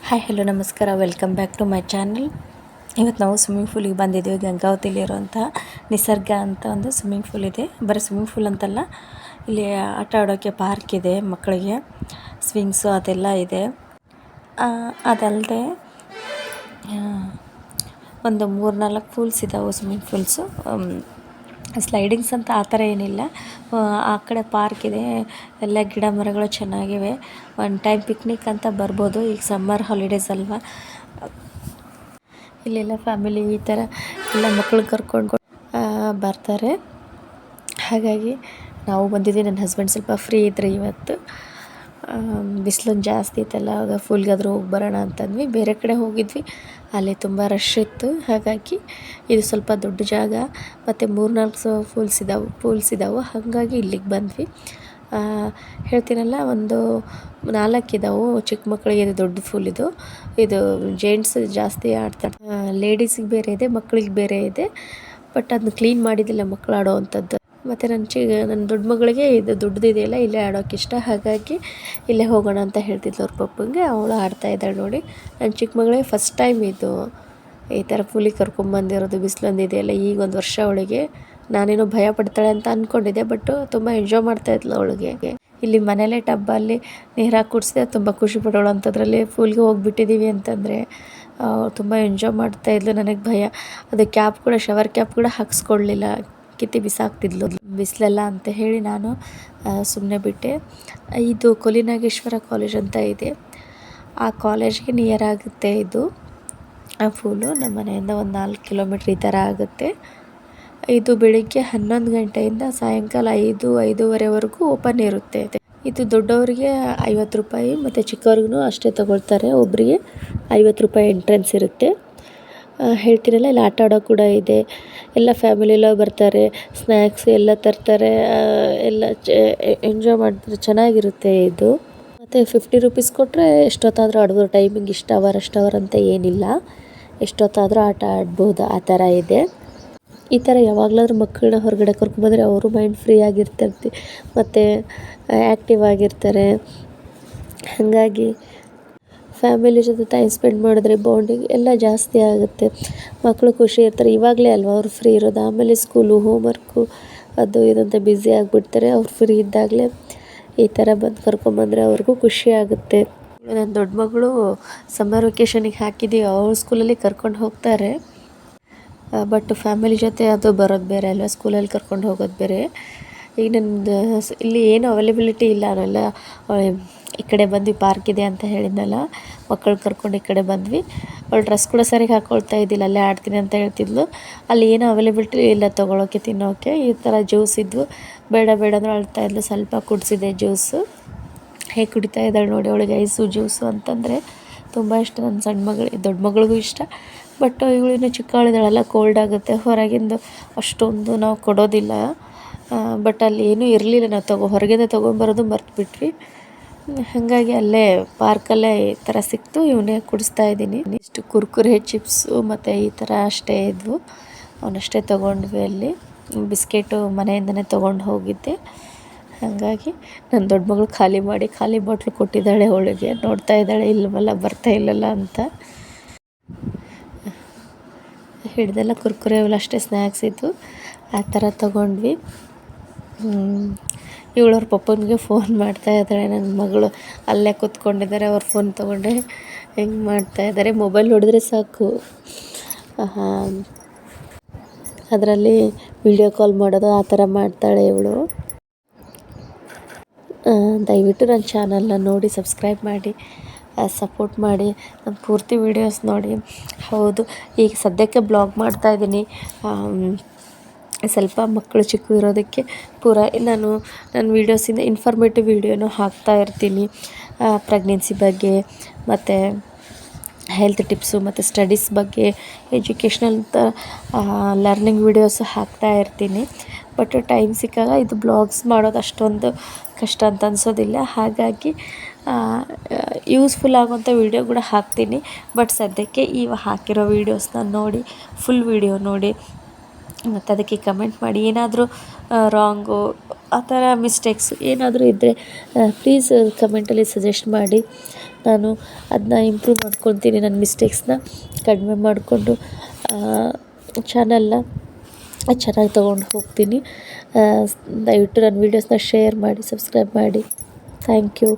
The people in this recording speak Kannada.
ಹಾಯ್ ಹಲೋ ನಮಸ್ಕಾರ, welcome back to my channel. ಇವತ್ತು ನಾವು ಸ್ವಿಮ್ಮಿಂಗ್ ಪೂಲಿಗೆ ಬಂದಿದ್ದೀವಿ. ಗಂಗಾವತಿಲಿರುವಂಥ ನಿಸರ್ಗ ಅಂತ ಒಂದು ಸ್ವಿಮ್ಮಿಂಗ್ ಪೂಲ್ ಇದೆ. ಬರೀ ಸ್ವಿಮ್ಮಿಂಗ್ ಪೂಲ್ ಅಂತಲ್ಲ, ಇಲ್ಲಿ ಆಟ ಆಡೋಕ್ಕೆ ಪಾರ್ಕ್ ಇದೆ, ಮಕ್ಕಳಿಗೆ ಸ್ವಿಂಗ್ಸು ಅದೆಲ್ಲ ಇದೆ. ಅದಲ್ಲದೆ ಒಂದು 3-4 ಪೂಲ್ಸ್ ಇದ್ದಾವೆ, ಸ್ವಿಮ್ಮಿಂಗ್ ಪೂಲ್ಸು. ಸ್ಲೈಡಿಂಗ್ಸ್ ಅಂತ ಆ ಥರ ಏನಿಲ್ಲ. ಆ ಕಡೆ ಪಾರ್ಕ್ ಇದೆ, ಎಲ್ಲ ಗಿಡ ಮರಗಳು ಚೆನ್ನಾಗಿವೆ. ಒನ್ ಟೈಮ್ ಪಿಕ್ನಿಕ್ ಅಂತ ಬರ್ಬೋದು. ಈಗ ಸಮ್ಮರ್ ಹಾಲಿಡೇಸ್ ಅಲ್ವಾ, ಇಲ್ಲೆಲ್ಲ ಫ್ಯಾಮಿಲಿ ಈ ಥರ ಎಲ್ಲ ಮಕ್ಕಳು ಕರ್ಕೊಂಡು ಬರ್ತಾರೆ. ಹಾಗಾಗಿ ನಾವು ಬಂದಿದ್ದೀವಿ. ನನ್ನ ಹಸ್ಬೆಂಡ್ ಸ್ವಲ್ಪ ಫ್ರೀ ಇದ್ದರು ಇವತ್ತು. ಬಿಸಿಲೊಂದು ಜಾಸ್ತಿ ಇತ್ತಲ್ಲ, ಆಗ ಫುಲ್ಗಾದರೂ ಹೋಗಿ ಬರೋಣ ಅಂತಂದ್ವಿ. ಬೇರೆ ಕಡೆ ಹೋಗಿದ್ವಿ, ಅಲ್ಲಿ ತುಂಬ ರಶ್ ಇತ್ತು. ಹಾಗಾಗಿ ಇದು ಸ್ವಲ್ಪ ದೊಡ್ಡ ಜಾಗ ಮತ್ತು 3-4 ಪೂಲ್ಸ್ ಇದ್ದಾವೆ. ಹಾಗಾಗಿ ಇಲ್ಲಿಗೆ ಬಂದ್ವಿ. ಹೇಳ್ತೀನಲ್ಲ, ಒಂದು 4 ಇದ್ದಾವೆ. ಚಿಕ್ಕ ಮಕ್ಕಳಿಗೆ ಇದು ದೊಡ್ಡ ಫೂಲ್. ಇದು ಜೆಂಟ್ಸ್ ಜಾಸ್ತಿ ಆಡ್ತಾರೆ. ಲೇಡೀಸಿಗೆ ಬೇರೆ ಇದೆ, ಮಕ್ಕಳಿಗೆ ಬೇರೆ ಇದೆ. ಬಟ್ ಅದನ್ನ ಕ್ಲೀನ್ ಮಾಡಿದ್ದಿಲ್ಲ, ಮಕ್ಕಳು ಆಡೋ ಅಂಥದ್ದು. ಮತ್ತು ನನ್ನ ದೊಡ್ಡ ಮಗಳಿಗೆ ಇದು ದೊಡ್ಡದಿದೆಯಲ್ಲ, ಇಲ್ಲೇ ಆಡೋಕ್ಕೆ ಇಷ್ಟ. ಹಾಗಾಗಿ ಇಲ್ಲೇ ಹೋಗೋಣ ಅಂತ ಹೇಳ್ತಿದ್ಲು ಅವ್ರ ಪಪ್ಪಂಗೆ. ಅವಳು ಆಡ್ತಾಯಿದ್ದಾಳೆ ನೋಡಿ. ನನ್ನ ಚಿಕ್ಕ ಮಗಳಿಗೆ ಫಸ್ಟ್ ಟೈಮ್ ಇದು ಈ ಥರ ಪೂಲಿಗೆ ಕರ್ಕೊಂಬಂದಿರೋದು. ಬಿಸಿಲೊಂದಿದೆಯಲ್ಲ, ಈಗ 1 ವರ್ಷ ಅವಳಿಗೆ. ನಾನೇನೋ ಭಯ ಪಡ್ತಾಳೆ ಅಂತ ಅಂದ್ಕೊಂಡಿದ್ದೆ, ಬಟ್ ತುಂಬ ಎಂಜಾಯ್ ಮಾಡ್ತಾಯಿದ್ಲು ಅವಳಿಗೆ. ಇಲ್ಲಿ ಮನೇಲೇ ಟಬ್ಬಲ್ಲಿ ನೀರು ಹಾಕಿ ಕುಡಿಸಿದೆ, ತುಂಬ ಖುಷಿ ಪಡೋಳು ಅಂಥದ್ರಲ್ಲಿ. ಪೂಲ್ಗೆ ಹೋಗಿಬಿಟ್ಟಿದ್ದೀವಿ ಅಂತಂದರೆ ತುಂಬ ಎಂಜಾಯ್ ಮಾಡ್ತಾಯಿದ್ಲು. ನನಗೆ ಭಯ. ಅದು ಕ್ಯಾಪ್ ಕೂಡ, ಶವರ್ ಕ್ಯಾಪ್ ಕೂಡ ಹಾಕ್ಸ್ಕೊಳ್ಳಿಲ್ಲ, ಕಿತ್ತಿ ಬಿಸಾಕ್ತಿದ್ಲು ಬಿಸಿಲೆಲ್ಲ ಅಂತ ಹೇಳಿ. ನಾನು ಸುಮ್ಮನೆ ಬಿಟ್ಟೆ. ಇದು ಕೊಲಿನಾಗೇಶ್ವರ ಕಾಲೇಜ್ ಅಂತ ಇದೆ, ಆ ಕಾಲೇಜ್ಗೆ ನಿಯರ್ ಆಗುತ್ತೆ ಇದು ಆ ಪೂಲು. ನಮ್ಮ ಮನೆಯಿಂದ ಒಂದು 4 ಕಿಲೋಮೀಟ್ರ್ ಈ ಥರ ಆಗುತ್ತೆ. ಇದು ಬೆಳಿಗ್ಗೆ 11 ಗಂಟೆಯಿಂದ ಸಾಯಂಕಾಲ 5-5:30ವರೆಗೂ ಓಪನ್ ಇರುತ್ತೆ. ಇದು ದೊಡ್ಡವರಿಗೆ 50 ರೂಪಾಯಿ ಮತ್ತು ಚಿಕ್ಕವ್ರಿಗೂ ಅಷ್ಟೇ ತಗೊಳ್ತಾರೆ. ಒಬ್ಬರಿಗೆ 50 ರೂಪಾಯಿ ಎಂಟ್ರೆನ್ಸ್ ಇರುತ್ತೆ. ಹೇಳ್ತೀರಲ್ಲ, ಇಲ್ಲಿ ಆಟ ಆಡೋ ಕೂಡ ಇದೆ. ಎಲ್ಲ ಫ್ಯಾಮಿಲಿ ಎಲ್ಲ ಬರ್ತಾರೆ, ಸ್ನ್ಯಾಕ್ಸ್ ಎಲ್ಲ ತರ್ತಾರೆ, ಎಲ್ಲ ಎಂಜಾಯ್ ಮಾಡ್ತಾರೆ. ಚೆನ್ನಾಗಿರುತ್ತೆ ಇದು. ಮತ್ತು 50 ರೂಪೀಸ್ ಕೊಟ್ಟರೆ ಎಷ್ಟೊತ್ತಾದರೂ ಆಡ್ಬೋದು. ಟೈಮಿಂಗ್ ಇಷ್ಟು ಅವರ್ ಅಂತ ಏನಿಲ್ಲ, ಎಷ್ಟೊತ್ತಾದರೂ ಆಟ ಆಡ್ಬೋದು, ಆ ಥರ ಇದೆ. ಈ ಥರ ಯಾವಾಗಲಾದ್ರೂ ಮಕ್ಕಳನ್ನ ಹೊರಗಡೆ ಕರ್ಕೊಂಬಂದರೆ ಅವರು ಮೈಂಡ್ ಫ್ರೀ ಆಗಿರ್ತೈತಿ ಮತ್ತು ಆ್ಯಕ್ಟಿವ್ ಆಗಿರ್ತಾರೆ. ಹಾಗಾಗಿ ಫ್ಯಾಮಿಲಿ ಜೊತೆ ಟೈಮ್ ಸ್ಪೆಂಡ್ ಮಾಡಿದ್ರೆ ಬಾಂಡಿಂಗ್ ಎಲ್ಲ ಜಾಸ್ತಿ ಆಗುತ್ತೆ. ಮಕ್ಕಳು ಖುಷಿ ಇರ್ತಾರೆ. ಇವಾಗಲೇ ಅಲ್ವಾ ಅವ್ರು ಫ್ರೀ ಇರೋದು. ಆಮೇಲೆ ಸ್ಕೂಲು, ಹೋಮ್ವರ್ಕು ಅದು ಇದಂತ ಬ್ಯುಸಿ ಆಗಿಬಿಡ್ತಾರೆ. ಅವ್ರು ಫ್ರೀ ಇದ್ದಾಗಲೇ ಈ ಥರ ಬಂದು ಕರ್ಕೊಂಬಂದರೆ ಅವ್ರಿಗೂ ಖುಷಿ ಆಗುತ್ತೆ. ನನ್ನ ದೊಡ್ಡ ಮಗಳು ಸಮ್ಮರ್ ವೆಕೇಷನಿಗೆ ಹಾಕಿದ್ದೀವಿ, ಅವ್ರ ಸ್ಕೂಲಲ್ಲಿ ಕರ್ಕೊಂಡು ಹೋಗ್ತಾರೆ. ಬಟ್ ಫ್ಯಾಮಿಲಿ ಜೊತೆ ಅದು ಬರೋದು ಬೇರೆ ಅಲ್ವಾ, ಸ್ಕೂಲಲ್ಲಿ ಕರ್ಕೊಂಡು ಹೋಗೋದು ಬೇರೆ. ಈಗ ನಮ್ಮದು ಇಲ್ಲಿ ಏನು ಅವೈಲೇಬಿಲಿಟಿ ಇಲ್ಲ. ನಾವೆಲ್ಲ ಈ ಕಡೆ ಬಂದ್ವಿ, ಪಾರ್ಕ್ ಇದೆ ಅಂತ ಹೇಳಿದ್ನಲ್ಲ, ಮಕ್ಕಳು ಕರ್ಕೊಂಡು ಈ ಕಡೆ ಬಂದ್ವಿ. ಅವಳು ಡ್ರೆಸ್ ಕೂಡ ಸರಿಯಾಗಿ ಹಾಕ್ಕೊಳ್ತಾ ಇದ್ದಿಲ್ಲ, ಅಲ್ಲೇ ಆಡ್ತೀನಿ ಅಂತ ಹೇಳ್ತಿದ್ಲು. ಅಲ್ಲಿ ಏನು ಅವೈಲೇಬಿಲಿಟಿ ಇಲ್ಲ ತೊಗೊಳೋಕ್ಕೆ, ತಿನ್ನೋಕ್ಕೆ. ಈ ಥರ ಜ್ಯೂಸ್ ಇದ್ವು, ಬೇಡ ಅಂದ್ರೆ ಅಳ್ತಾ ಇದ್ಲು. ಸ್ವಲ್ಪ ಕುಡಿಸಿದೆ ಜ್ಯೂಸು. ಹೇಗೆ ಕುಡಿತಾ ಇದ್ದಾಳೆ ನೋಡಿ. ಅವಳಿಗೆ ಐಸು ಜ್ಯೂಸು ಅಂತಂದರೆ ತುಂಬ ಇಷ್ಟ. ನನ್ನ ದೊಡ್ಡ ಮಗಳಿಗೂ ಇಷ್ಟ. ಬಟ್ ಇವಳು ಇನ್ನೂ ಚಿಕ್ಕವಳಿದ್ದಾಳಲ್ಲ, ಕೋಲ್ಡ್ ಆಗುತ್ತೆ. ಹೊರಗಿಂದು ಅಷ್ಟೊಂದು ನಾವು ಕೊಡೋದಿಲ್ಲ. ಬಟ್ ಅಲ್ಲಿ ಏನೂ ಇರಲಿಲ್ಲ, ನಾವು ಹೊರಗಿಂದ ತೊಗೊಂಬರೋದು ಮರ್ತ್ಬಿಟ್ವಿ. ಹಾಗಾಗಿ ಅಲ್ಲೇ ಪಾರ್ಕಲ್ಲೇ ಈ ಥರ ಸಿಕ್ತು, ಇವನ್ನೇ ಕುಡಿಸ್ತಾ ಇದ್ದೀನಿ. ಇಷ್ಟು ಕುರ್ಕುರೆ, ಚಿಪ್ಸು ಮತ್ತು ಈ ಥರ ಅಷ್ಟೇ ಇದ್ವು, ಅವನಷ್ಟೇ ತೊಗೊಂಡ್ವಿ. ಅಲ್ಲಿ ಬಿಸ್ಕೆಟು ಮನೆಯಿಂದನೇ ತೊಗೊಂಡು ಹೋಗಿದ್ದೆ. ಹಾಗಾಗಿ ನನ್ನ ದೊಡ್ಡ ಮಗಳು ಖಾಲಿ ಬಾಟ್ಲು ಕೊಟ್ಟಿದ್ದಾಳೆ ಅವಳಿಗೆ. ನೋಡ್ತಾ ಇದ್ದಾಳೆ, ಇಲ್ಲವಲ್ಲ, ಬರ್ತಾ ಇಲ್ಲಲ್ಲ ಅಂತ. ಹಿಡ್ದೆಲ್ಲ ಕುರ್ಕುರೆ ಅವೆಲ್ಲ ಅಷ್ಟೇ ಸ್ನ್ಯಾಕ್ಸ್ ಇದ್ವು, ಆ ಥರ ತೊಗೊಂಡ್ವಿ. ಇವಳವ್ರ ಪಪ್ಪನಿಗೆ ಫೋನ್ ಮಾಡ್ತಾ ಇದ್ದಾಳೆ. ನನ್ನ ಮಗಳು ಅಲ್ಲೇ ಕೂತ್ಕೊಂಡಿದ್ದಾರೆ, ಅವ್ರ ಫೋನ್ ತೊಗೊಂಡೆ ಹೆಂಗೆ ಮಾಡ್ತಾಯಿದ್ದಾರೆ. ಮೊಬೈಲ್ ನೋಡಿದ್ರೆ ಸಾಕು, ಅದರಲ್ಲಿ ವಿಡಿಯೋ ಕಾಲ್ ಮಾಡೋದು ಆ ಥರ ಮಾಡ್ತಾಳೆ ಇವಳು. ದಯವಿಟ್ಟು ನನ್ನ ಚಾನಲ್ನ ನೋಡಿ ಸಬ್ಸ್ಕ್ರೈಬ್ ಮಾಡಿ, ಸಪೋರ್ಟ್ ಮಾಡಿ, ನನ್ನ ಪೂರ್ತಿ ವೀಡಿಯೋಸ್ ನೋಡಿ. ಹೌದು, ಈಗ ಸದ್ಯಕ್ಕೆ ಬ್ಲಾಗ್ ಮಾಡ್ತಾಯಿದ್ದೀನಿ. ಸ್ವಲ್ಪ ಮಕ್ಕಳು ಚಿಕ್ಕ ಇರೋದಕ್ಕೆ ನಾನು ನನ್ನ ವೀಡಿಯೋಸಿಂದ ಇನ್ಫಾರ್ಮೇಟಿವ್ ವೀಡಿಯೋನು ಹಾಕ್ತಾ ಇರ್ತೀನಿ. ಪ್ರೆಗ್ನೆನ್ಸಿ ಬಗ್ಗೆ ಮತ್ತು ಹೆಲ್ತ್ ಟಿಪ್ಸು ಮತ್ತು ಸ್ಟಡೀಸ್ ಬಗ್ಗೆ, ಎಜುಕೇಷ್ನಲ್ ಲರ್ನಿಂಗ್ ವೀಡಿಯೋಸು ಹಾಕ್ತಾ ಇರ್ತೀನಿ. ಬಟ್ ಟೈಮ್ ಸಿಕ್ಕಾಗ ಇದು ಬ್ಲಾಗ್ಸ್ ಮಾಡೋದು ಅಷ್ಟೊಂದು ಕಷ್ಟ ಅಂತ ಅನಿಸೋದಿಲ್ಲ. ಹಾಗಾಗಿ ಯೂಸ್ಫುಲ್ ಆಗುವಂಥ ವೀಡಿಯೋ ಕೂಡ ಹಾಕ್ತೀನಿ. ಬಟ್ ಸದ್ಯಕ್ಕೆ ಹಾಕಿರೋ ವೀಡಿಯೋಸ್ನ ನೋಡಿ, ಫುಲ್ ವೀಡಿಯೋ ನೋಡಿ, ಮತ್ತು ಅದಕ್ಕೆ ಕಮೆಂಟ್ ಮಾಡಿ. ಏನಾದರೂ ರಾಂಗು, ಆ ಥರ ಮಿಸ್ಟೇಕ್ಸ್ ಏನಾದರೂ ಇದ್ದರೆ ಪ್ಲೀಸ್ ಕಮೆಂಟಲ್ಲಿ ಸಜೆಸ್ಟ್ ಮಾಡಿ. ನಾನು ಅದನ್ನ ಇಂಪ್ರೂವ್ ಮಾಡ್ಕೊತೀನಿ, ನನ್ನ ಮಿಸ್ಟೇಕ್ಸ್ನ ಕಡಿಮೆ ಮಾಡಿಕೊಂಡು ಚಾನಲ್ನ ಚೆನ್ನಾಗಿ ತೊಗೊಂಡು ಹೋಗ್ತೀನಿ. ದಯವಿಟ್ಟು ನನ್ನ ವೀಡಿಯೋಸ್ನ ಶೇರ್ ಮಾಡಿ, ಸಬ್ಸ್ಕ್ರೈಬ್ ಮಾಡಿ. Thank you.